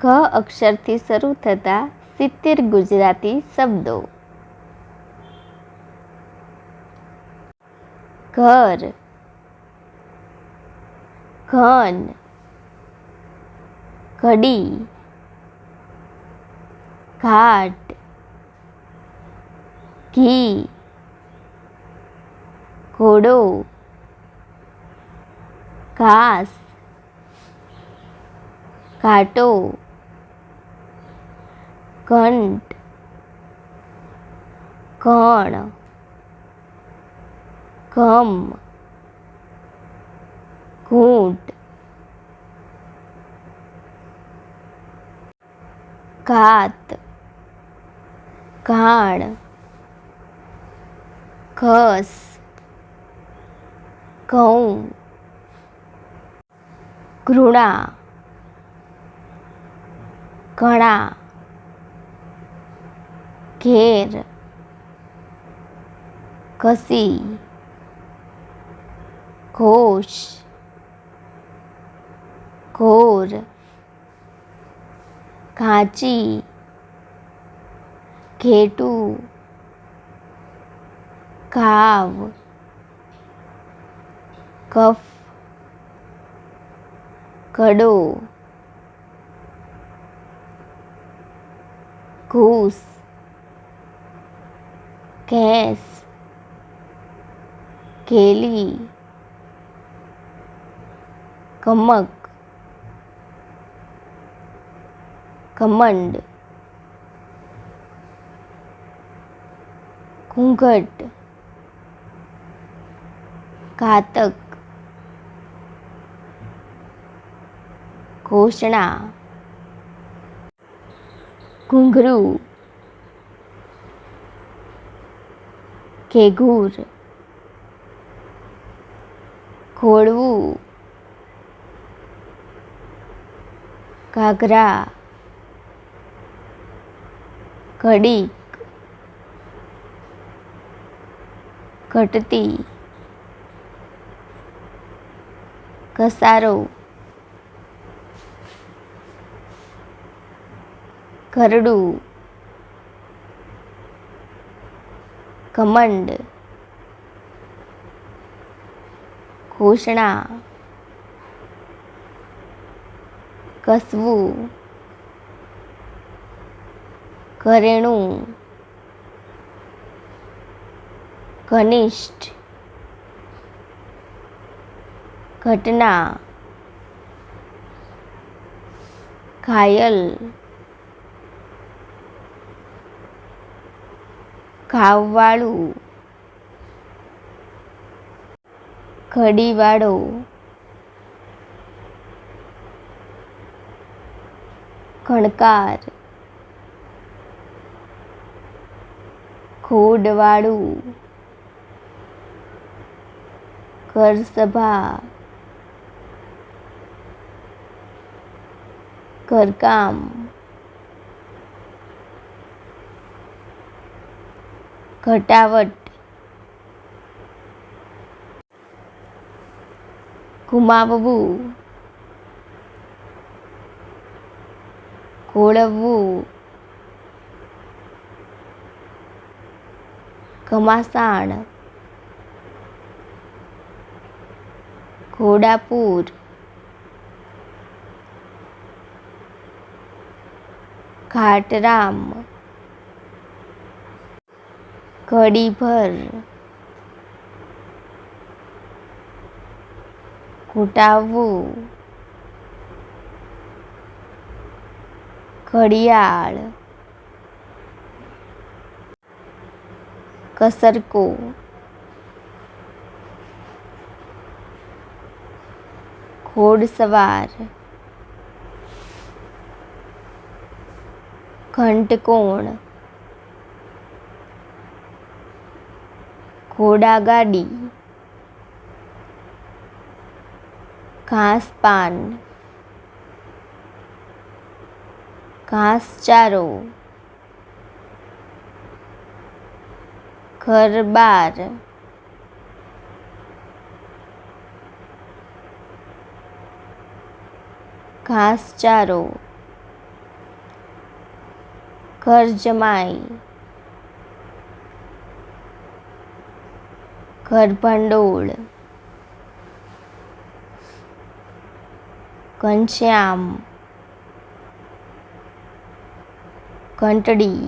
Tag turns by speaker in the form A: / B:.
A: ઘ અક્ષરથી શરૂ થતા 70 ગુજરાતી શબ્દો. ઘર, ઘન, ઘડી, ઘાટ, ઘી, ઘોડો, ઘાસ, ઘાટો, ઘંટ, ઘણ, ઘમ, ઘૂંટ, ઘાત, ઘાણ, ઘસ, ઘઉં, ઘૃણા, ઘણા, ઘેર, ઘસી, ઘોષ, ઘોર, ઘાંચી, ઘેટું, ઘાવ, કફ, ઘડો, ઘૂસ, ઘેંસ, ઘેલી, કમક, ઘમંડ, ઘૂંઘટ, ઘાતક, ઘોષણા, ઘૂંઘરું, ઘેઘૂર, ઘોળવું, ઘાઘરા, ઘડીક, ઘટતી, ઘસારો, ઘરડું, ઘમંડ, ઘોષણા, ઘસવું, ઘરેણું, ઘનિષ્ઠ, ઘટના, ઘાયલ, ઘાવવાળું, ઘડીવાળો, ઘણકાર, ઘોડવાળું, ઘરસભા, ઘરકામ, ઘટાવટ, ઘુમાવવું, ઘોળવવું, ઘમાસાણ, ઘોડાપુર, ઘાટરામ, ઘડીભર, ઘૂંટાવવું, ઘડિયાળ, કસરકો, ઘોડસવાર, ઘંટકોણ, ઘોડાગાડી, ઘાસપાન, ઘાસચારો, ઘરબાર, ઘાસચારો, ઘર જમાઈ, ઘર ભંડોળ, ઘનશ્યામ, ઘંટડી,